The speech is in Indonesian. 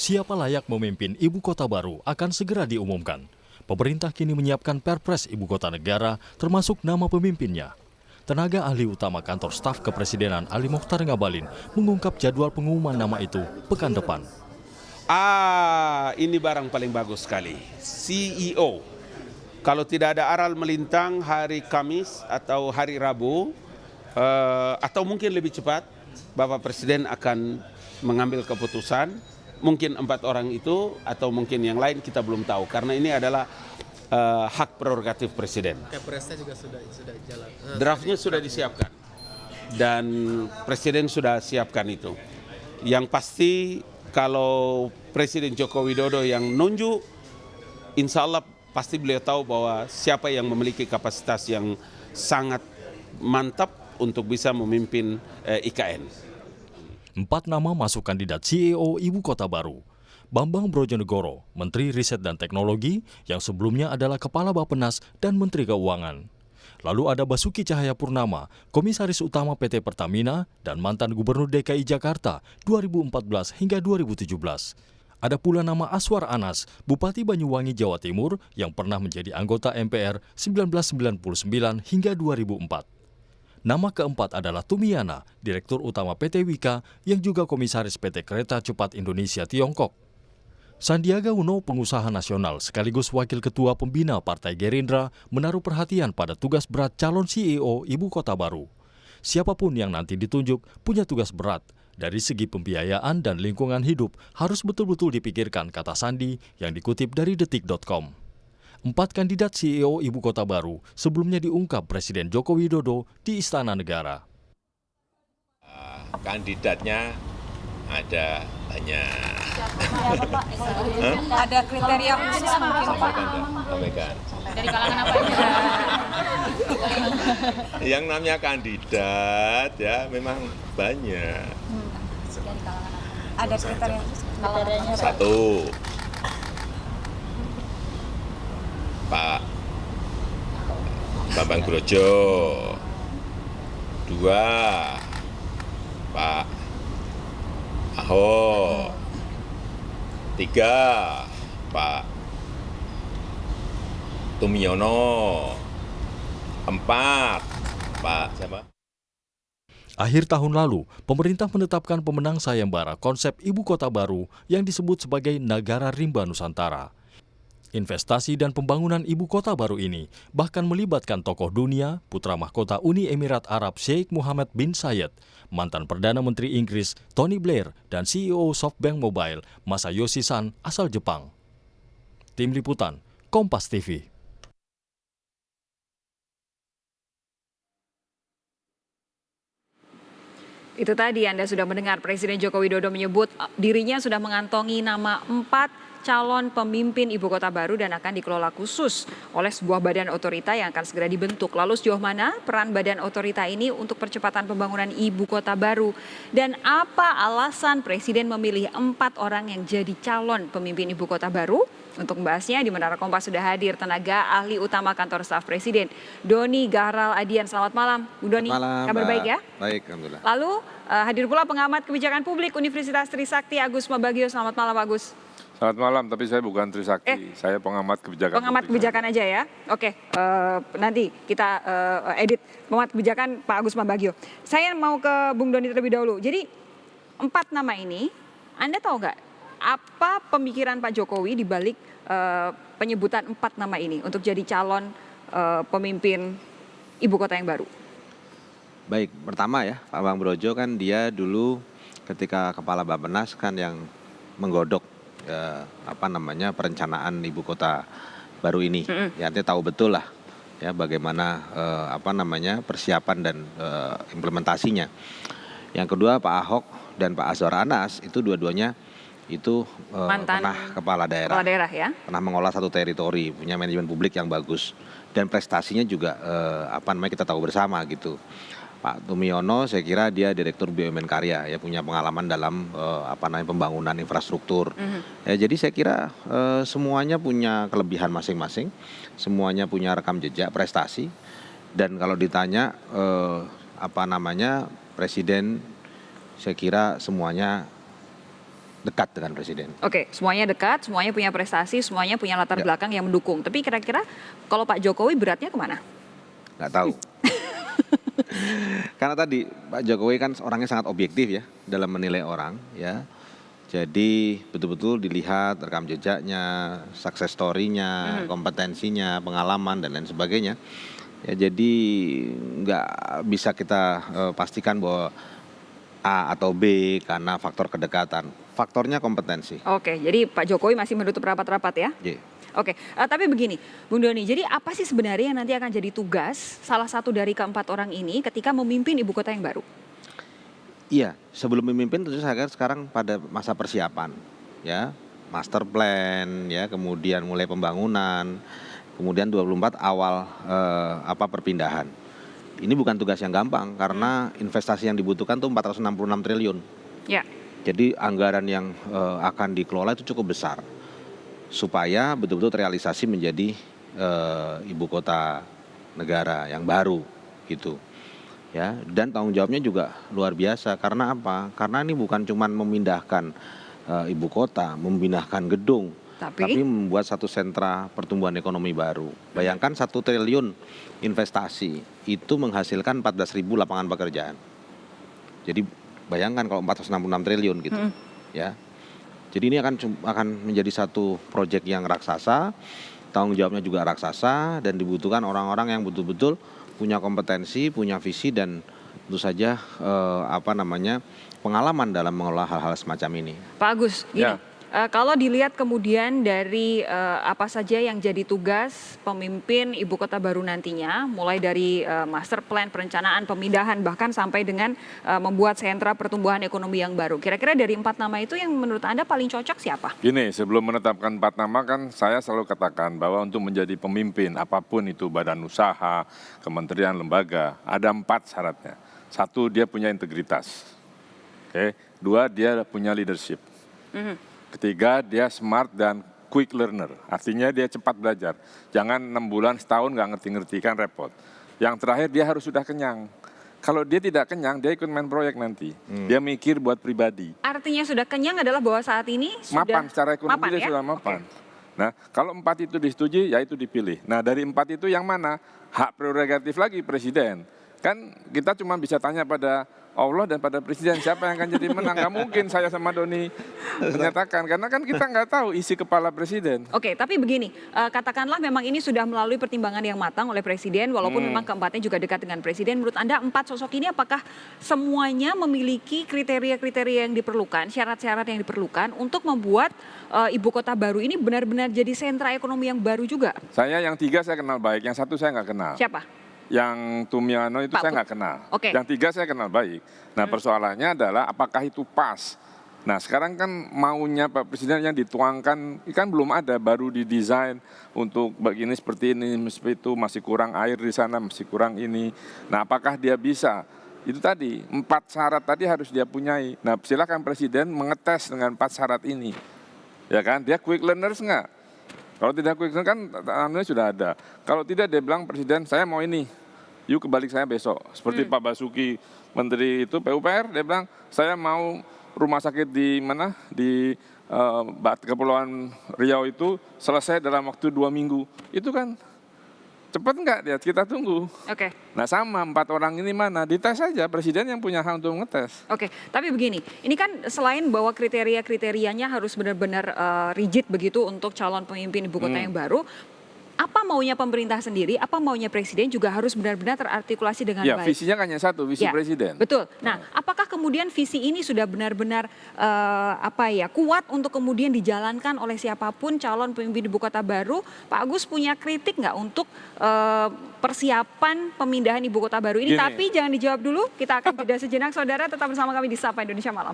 Siapa layak memimpin ibu kota baru akan segera diumumkan. Pemerintah kini menyiapkan Perpres Ibu Kota Negara termasuk nama pemimpinnya. Tenaga ahli utama kantor staf kepresidenan Ali Mokhtar Ngabalin mengungkap jadwal pengumuman nama itu pekan depan. Ini barang paling bagus sekali. CEO. Kalau tidak ada aral melintang hari Kamis atau hari Rabu, atau mungkin lebih cepat, Bapak Presiden akan mengambil keputusan. Mungkin 4 orang itu atau mungkin yang lain kita belum tahu. Karena ini adalah hak prerogatif Presiden. Kepresnya juga sudah jalan. Draftnya sudah disiapkan. Dan Presiden sudah siapkan itu. Yang pasti kalau Presiden Joko Widodo yang nunjuk, insya Allah pasti beliau tahu bahwa siapa yang memiliki kapasitas yang sangat mantap untuk bisa memimpin IKN. 4 nama masuk kandidat CEO Ibu Kota Baru. Bambang Brojonegoro, Menteri Riset dan Teknologi, yang sebelumnya adalah Kepala Bappenas dan Menteri Keuangan. Lalu ada Basuki Cahayapurnama, Komisaris Utama PT Pertamina dan mantan Gubernur DKI Jakarta 2014 hingga 2017. Ada pula nama Aswar Anas, Bupati Banyuwangi, Jawa Timur, yang pernah menjadi anggota MPR 1999 hingga 2004. Nama keempat adalah Tumiana, Direktur Utama PT Wika yang juga Komisaris PT Kereta Cepat Indonesia Tiongkok. Sandiaga Uno, pengusaha nasional sekaligus Wakil Ketua Pembina Partai Gerindra, menaruh perhatian pada tugas berat calon CEO Ibu Kota Baru. Siapapun yang nanti ditunjuk punya tugas berat. Dari segi pembiayaan dan lingkungan hidup harus betul-betul dipikirkan, kata Sandi yang dikutip dari detik.com. 4 kandidat CEO Ibu Kota Baru sebelumnya diungkap Presiden Joko Widodo di Istana Negara. Kandidatnya ada banyak. Ada kriteria khusus mungkin Pak? Sampaikan. Dari kalangan apa aja? Yang namanya kandidat ya memang banyak. Dari kalangan apa? Ada kriteria khusus? Kriterianya Satu, Pak Bambang Brojo. 2, Pak Ahok. 3, Pak Tumiono. 4, Pak siapa? Akhir tahun lalu, pemerintah menetapkan pemenang sayembara konsep Ibu Kota Baru yang disebut sebagai Nagara Rimba Nusantara. Investasi dan pembangunan ibu kota baru ini bahkan melibatkan tokoh dunia, putra mahkota Uni Emirat Arab Sheikh Mohammed bin Zayed, mantan Perdana Menteri Inggris Tony Blair, dan CEO SoftBank Mobile Masayoshi Son asal Jepang. Tim Liputan, Kompas TV. Itu tadi Anda sudah mendengar Presiden Joko Widodo menyebut dirinya sudah mengantongi nama 4 calon pemimpin ibu kota baru dan akan dikelola khusus oleh sebuah badan otorita yang akan segera dibentuk. Lalu sejauh mana peran badan otorita ini untuk percepatan pembangunan ibu kota baru? Dan apa alasan Presiden memilih 4 orang yang jadi calon pemimpin ibu kota baru? Untuk membahasnya di Menara Kompas sudah hadir tenaga ahli utama kantor staf Presiden, Doni Gahral Adian. Selamat malam, Bu Doni. Malam, kabar Mbak. baik ya? Baik, alhamdulillah. Lalu hadir pula pengamat kebijakan publik Universitas Trisakti Agus Mabagio. Selamat malam, Agus. Selamat malam, tapi saya bukan Trisakti, saya pengamat kebijakan. Pengamat kebijakan aja ya. Oke, nanti kita edit pengamat kebijakan Pak Agus Mabagio. Saya mau ke Bung Doni terlebih dahulu. Jadi 4 nama ini, Anda tahu nggak apa pemikiran Pak Jokowi di balik penyebutan 4 nama ini untuk jadi calon pemimpin ibu kota yang baru? Baik, pertama ya, Pak Bang Brojo kan dia dulu ketika Kepala Bappenas kan yang menggodok perencanaan ibu kota baru ini. Ya, artinya tahu betul lah ya bagaimana persiapan dan implementasinya. Yang kedua Pak Ahok dan Pak Azwar Anas itu dua-duanya itu pernah kepala daerah ya. Pernah mengolah satu teritori, punya manajemen publik yang bagus dan prestasinya juga kita tahu bersama gitu. Pak Tumiono saya kira dia Direktur BUMN Karya ya, punya pengalaman dalam pembangunan infrastruktur. Ya, jadi saya kira semuanya punya kelebihan masing-masing, semuanya punya rekam jejak prestasi, dan kalau ditanya Presiden saya kira semuanya dekat dengan presiden. Oke, semuanya dekat, semuanya punya prestasi, semuanya punya latar Ya. belakang yang mendukung. Tapi kira-kira kalau Pak Jokowi beratnya kemana? Nggak tahu. Karena tadi Pak Jokowi kan orangnya sangat objektif ya dalam menilai orang ya. Jadi betul-betul dilihat rekam jejaknya, success story-nya, kompetensinya, pengalaman dan lain sebagainya. Ya jadi nggak bisa kita pastikan bahwa A atau B karena faktor kedekatan. Faktornya kompetensi. Oke, jadi Pak Jokowi masih menutup rapat-rapat ya? J. Oke, tapi begini, Bung Doni, jadi apa sih sebenarnya yang nanti akan jadi tugas salah satu dari keempat orang ini ketika memimpin ibu kota yang baru? Iya, sebelum memimpin tentu saya sekarang pada masa persiapan, ya, master plan, ya, kemudian mulai pembangunan, kemudian 24 awal perpindahan. Ini bukan tugas yang gampang karena investasi yang dibutuhkan tuh 466 triliun. Ya. Jadi anggaran yang akan dikelola itu cukup besar supaya betul-betul terrealisasi menjadi ibu kota negara yang baru gitu. Ya, dan tanggung jawabnya juga luar biasa karena apa? Karena ini bukan cuma memindahkan ibu kota, memindahkan gedung, tapi membuat satu sentra pertumbuhan ekonomi baru. Bayangkan 1 triliun investasi itu menghasilkan 14.000 lapangan pekerjaan. Jadi bayangkan kalau 466 triliun gitu, ya. Jadi ini akan menjadi satu proyek yang raksasa, tanggung jawabnya juga raksasa dan dibutuhkan orang-orang yang betul-betul punya kompetensi, punya visi dan tentu saja pengalaman dalam mengelola hal-hal semacam ini. Pak Agus, gini, Ya. Kalau dilihat kemudian dari apa saja yang jadi tugas pemimpin ibu kota baru nantinya, mulai dari master plan, perencanaan, pemindahan, bahkan sampai dengan membuat sentra pertumbuhan ekonomi yang baru. Kira-kira dari 4 nama itu yang menurut Anda paling cocok siapa? Gini, sebelum menetapkan 4 nama kan saya selalu katakan bahwa untuk menjadi pemimpin apapun itu badan usaha, kementerian, lembaga, ada 4 syaratnya. 1, dia punya integritas. Oke. 2, dia punya leadership. Ketiga, dia smart dan quick learner. Artinya dia cepat belajar. Jangan 6 bulan, setahun nggak ngerti-ngerti kan repot. Yang terakhir dia harus sudah kenyang. Kalau dia tidak kenyang, dia ikut main proyek nanti. Dia mikir buat pribadi. Artinya sudah kenyang adalah bahwa saat ini sudah Mapan, secara ekonomi dia ya? sudah mapan. Oke. Nah, kalau 4 itu disetujui, ya itu dipilih. Nah, dari 4 itu yang mana? Hak prerogatif lagi presiden. Kan kita cuma bisa tanya pada Allah dan pada presiden siapa yang akan jadi menang. Nggak mungkin saya sama Doni menyatakan, karena kan kita nggak tahu isi kepala presiden. Oke, tapi begini, katakanlah memang ini sudah melalui pertimbangan yang matang oleh presiden, walaupun memang keempatnya juga dekat dengan presiden. Menurut Anda 4 sosok ini apakah semuanya memiliki kriteria-kriteria yang diperlukan, syarat-syarat yang diperlukan untuk membuat ibu kota baru ini benar-benar jadi sentra ekonomi yang baru juga? Saya yang 3 saya kenal baik, yang 1 saya nggak kenal. Siapa? Yang Tumiano itu Pak saya nggak kenal. Oke. Yang 3 saya kenal baik. Nah persoalannya adalah apakah itu pas. Nah sekarang kan maunya Pak Presiden yang dituangkan, kan belum ada, baru didesain untuk begini seperti ini, seperti itu, masih kurang air di sana, masih kurang ini. Nah apakah dia bisa? Itu tadi, 4 syarat tadi harus dia punyai. Nah silakan Presiden mengetes dengan 4 syarat ini. Ya kan, dia quick learners nggak? Kalau tidak quick learner kan anunya sudah ada. Kalau tidak dia bilang Presiden saya mau ini, yuk kebalik saya besok. Seperti Pak Basuki Menteri itu PUPR, dia bilang saya mau rumah sakit di mana di Kepulauan Riau itu selesai dalam waktu 2 minggu. Itu kan cepat nggak dia? Kita tunggu. Oke. Nah sama 4 orang ini mana? Dites saja, Presiden yang punya hak untuk ngetes. Oke, tapi begini, ini kan selain bahwa kriteria-kriterianya harus benar-benar rigid begitu untuk calon pemimpin ibu kota yang baru, apa maunya pemerintah sendiri, apa maunya presiden juga harus benar-benar terartikulasi dengan Ya, baik. visinya kan hanya satu, visi Ya, presiden. Betul. Nah, apakah kemudian visi ini sudah benar-benar kuat untuk kemudian dijalankan oleh siapapun calon pemimpin ibu kota baru? Pak Agus punya kritik nggak untuk persiapan pemindahan ibu kota baru ini? Gini. Tapi jangan dijawab dulu, kita akan jeda sejenak, saudara. Tetap bersama kami di Sapa Indonesia Malam.